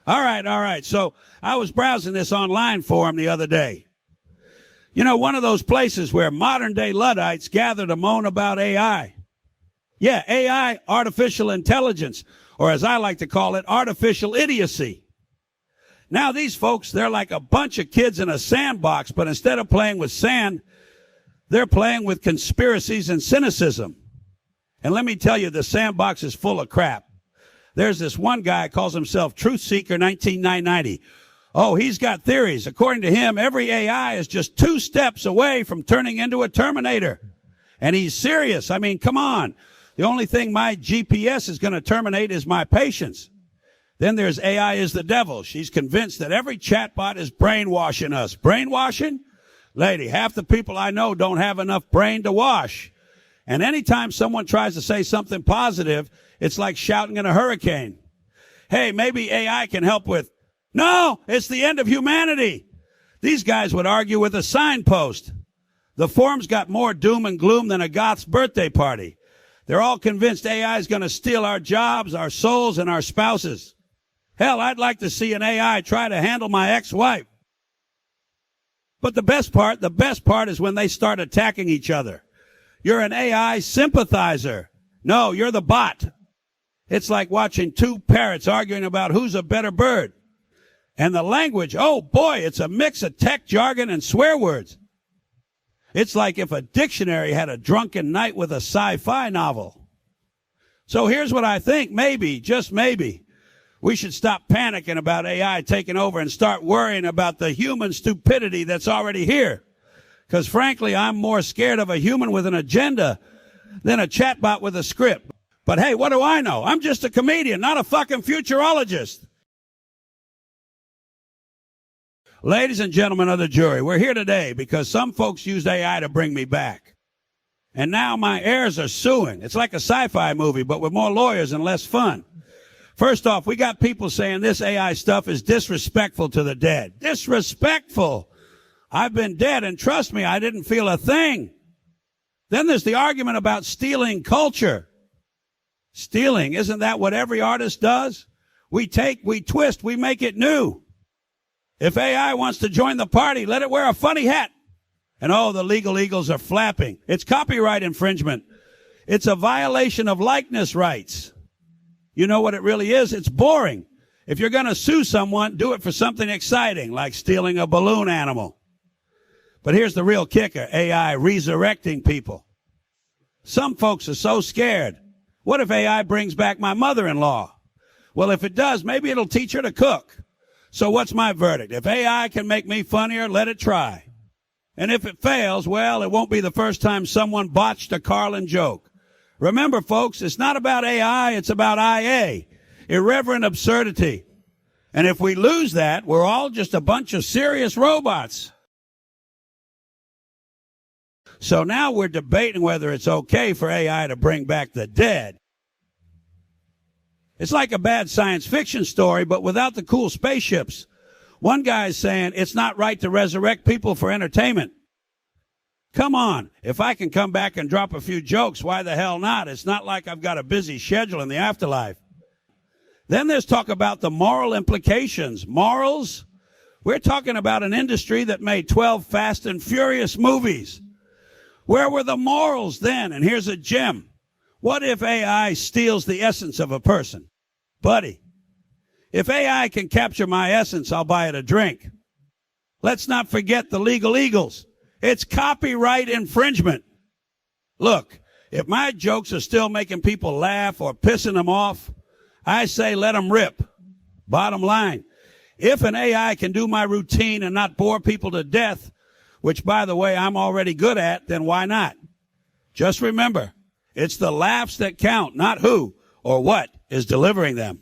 All right. So I was browsing this online forum the other day. You know, one of those places where modern-day Luddites gather to moan about AI. Yeah, AI, artificial intelligence, or as I like to call it, artificial idiocy. Now these folks, they're like a bunch of kids in a sandbox, but instead of playing with sand, they're playing with conspiracies and cynicism. And let me tell you, the sandbox is full of crap. There's this one guy calls himself Truth Seeker 19990. Oh, he's got theories. According to him, every AI is just 2 steps away from turning into a Terminator. And he's serious. I mean, come on. The only thing my GPS is going to terminate is my patience. Then there's AI is the devil. She's convinced that every chatbot is brainwashing us. Brainwashing? Lady, half the people I know don't have enough brain to wash. And anytime someone tries to say something positive, it's like shouting in a hurricane. Hey, maybe AI can help with, no, it's the end of humanity. These guys would argue with a signpost. The forum's got more doom and gloom than a goth's birthday party. They're all convinced AI is going to steal our jobs, our souls, and our spouses. Hell, I'd like to see an AI try to handle my ex-wife. But the best part is when they start attacking each other. You're an AI sympathizer. No, you're the bot. It's like watching 2 parrots arguing about who's a better bird. And the language, oh boy, it's a mix of tech jargon and swear words. It's like if a dictionary had a drunken night with a sci-fi novel. So here's what I think, maybe, just maybe, we should stop panicking about AI taking over and start worrying about the human stupidity that's already here. Because frankly, I'm more scared of a human with an agenda than a chatbot with a script. But hey, what do I know? I'm just a comedian, not a fucking futurologist. Ladies and gentlemen of the jury, we're here today because some folks used AI to bring me back. And now my heirs are suing. It's like a sci-fi movie, but with more lawyers and less fun. First off, we got people saying this AI stuff is disrespectful to the dead. Disrespectful. I've been dead, and trust me, I didn't feel a thing. Then there's the argument about stealing culture. Stealing, isn't that what every artist does? We take, we twist, we make it new. If AI wants to join the party, let it wear a funny hat. And oh, the legal eagles are flapping. It's copyright infringement. It's a violation of likeness rights. You know what it really is? It's boring. If you're going to sue someone, do it for something exciting, like stealing a balloon animal. But here's the real kicker, AI resurrecting people. Some folks are so scared. What if AI brings back my mother-in-law? Well, if it does, maybe it'll teach her to cook. So what's my verdict? If AI can make me funnier, let it try. And if it fails, well, it won't be the first time someone botched a Carlin joke. Remember, folks, it's not about AI, it's about IA, irreverent absurdity. And if we lose that, we're all just a bunch of serious robots. So now we're debating whether it's okay for AI to bring back the dead. It's like a bad science fiction story, but without the cool spaceships. One guy's saying it's not right to resurrect people for entertainment. Come on, if I can come back and drop a few jokes, why the hell not? It's not like I've got a busy schedule in the afterlife. Then there's talk about the moral implications. Morals? We're talking about an industry that made 12 Fast and Furious movies. Where were the morals then? And here's a gem. What if AI steals the essence of a person? Buddy, if AI can capture my essence, I'll buy it a drink. Let's not forget the legal eagles. It's copyright infringement. Look, if my jokes are still making people laugh or pissing them off, I say let them rip. Bottom line, if an AI can do my routine and not bore people to death, which, by the way, I'm already good at, then why not? Just remember, it's the laughs that count, not who or what is delivering them.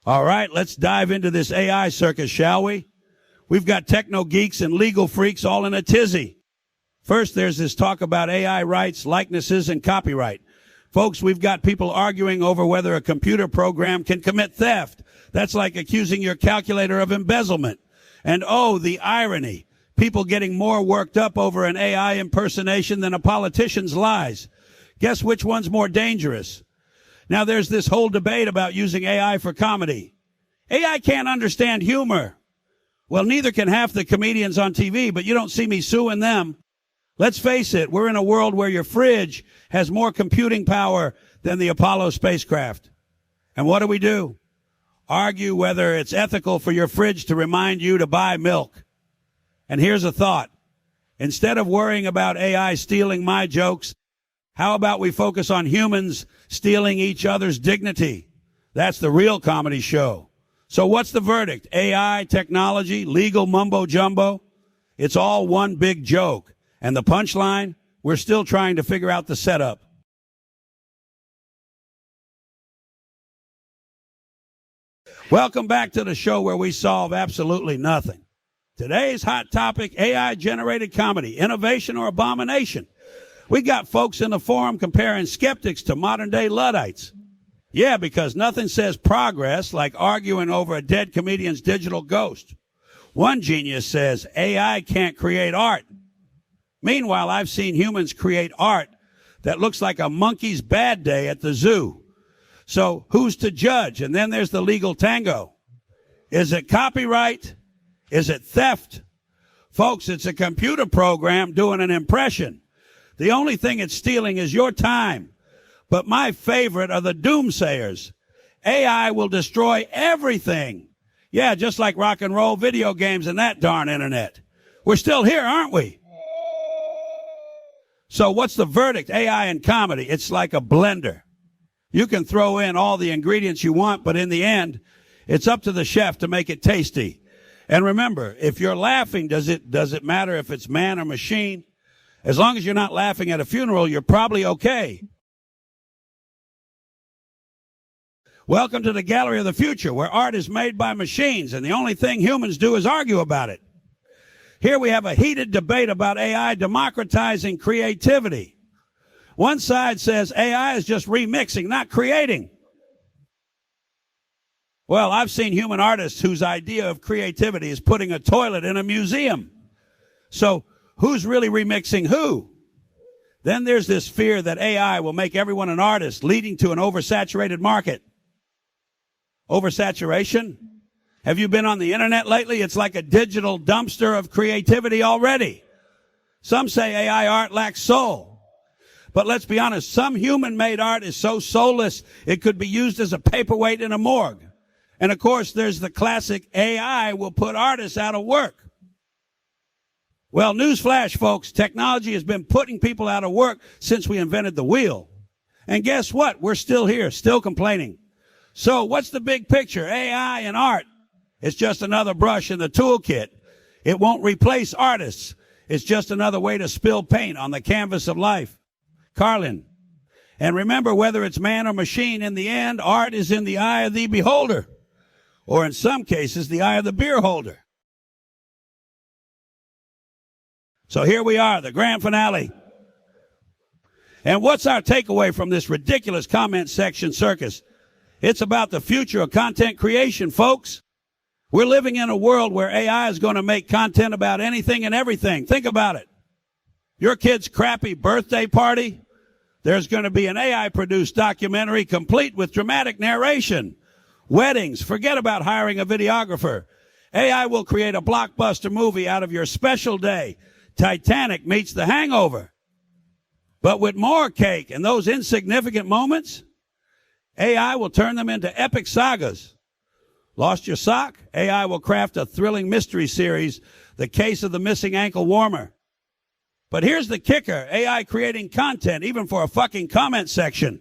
All right, let's dive into this AI circus, shall we? We've got techno geeks and legal freaks all in a tizzy. First, there's this talk about AI rights, likenesses, and copyright. Folks, we've got people arguing over whether a computer program can commit theft. That's like accusing your calculator of embezzlement. And oh, the irony. People getting more worked up over an AI impersonation than a politician's lies. Guess which one's more dangerous? Now, there's this whole debate about using AI for comedy. AI can't understand humor. Well, neither can half the comedians on TV, but you don't see me suing them. Let's face it, we're in a world where your fridge has more computing power than the Apollo spacecraft. And what do? Argue whether it's ethical for your fridge to remind you to buy milk. And here's a thought. Instead of worrying about AI stealing my jokes, how about we focus on humans stealing each other's dignity? That's the real comedy show. So what's the verdict? AI, technology, legal mumbo jumbo? It's all one big joke. And the punchline? We're still trying to figure out the setup. Welcome back to the show where we solve absolutely nothing. Today's hot topic, AI-generated comedy, innovation or abomination. We got folks in the forum comparing skeptics to modern-day Luddites. Yeah, because nothing says progress like arguing over a dead comedian's digital ghost. One genius says AI can't create art. Meanwhile, I've seen humans create art that looks like a monkey's bad day at the zoo. So who's to judge? And then there's the legal tango. Is it copyright? Is it theft? Folks, it's a computer program doing an impression. The only thing it's stealing is your time. But my favorite are the doomsayers. AI will destroy everything. Yeah, just like rock and roll, video games, and that darn internet. We're still here, aren't we? So what's the verdict? AI and comedy. It's like a blender. You can throw in all the ingredients you want, but in the end, it's up to the chef to make it tasty. And remember, if you're laughing, does it matter if it's man or machine? As long as you're not laughing at a funeral, you're probably okay. Welcome to the gallery of the future, where art is made by machines, and the only thing humans do is argue about it. Here we have a heated debate about AI democratizing creativity. One side says AI is just remixing, not creating. Well, I've seen human artists whose idea of creativity is putting a toilet in a museum. So who's really remixing who? Then there's this fear that AI will make everyone an artist, leading to an oversaturated market. Oversaturation? Have you been on the internet lately? It's like a digital dumpster of creativity already. Some say AI art lacks soul. But let's be honest, some human-made art is so soulless it could be used as a paperweight in a morgue. And of course, there's the classic AI will put artists out of work. Well, newsflash, folks, technology has been putting people out of work since we invented the wheel. And guess what? We're still here, still complaining. So what's the big picture? AI and art. It's just another brush in the toolkit. It won't replace artists. It's just another way to spill paint on the canvas of life. Carlin. And remember, whether it's man or machine, in the end, art is in the eye of the beholder. Or in some cases, the eye of the beer holder. So here we are, the grand finale. And what's our takeaway from this ridiculous comment section circus? It's about the future of content creation, folks. We're living in a world where AI is going to make content about anything and everything. Think about it. Your kid's crappy birthday party, there's going to be an AI-produced documentary complete with dramatic narration. Weddings, forget about hiring a videographer. AI will create a blockbuster movie out of your special day. Titanic meets The Hangover. But with more cake and those insignificant moments, AI will turn them into epic sagas. Lost your sock? AI will craft a thrilling mystery series, The Case of the Missing Ankle Warmer. But here's the kicker, AI creating content, even for a fucking comment section.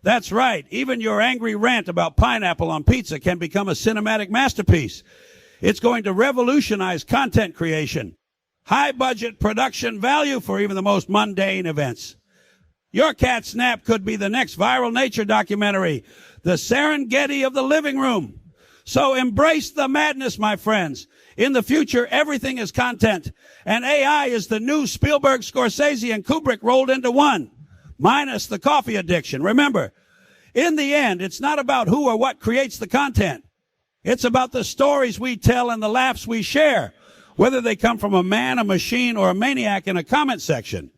That's right, even your angry rant about pineapple on pizza can become a cinematic masterpiece. It's going to revolutionize content creation. High budget production value for even the most mundane events. Your cat snap could be the next viral nature documentary, the Serengeti of the living room. So embrace the madness, my friends. In the future, everything is content. And AI is the new Spielberg, Scorsese, and Kubrick rolled into one, minus the coffee addiction. Remember, in the end, it's not about who or what creates the content. It's about the stories we tell and the laughs we share, whether they come from a man, a machine, or a maniac in a comment section.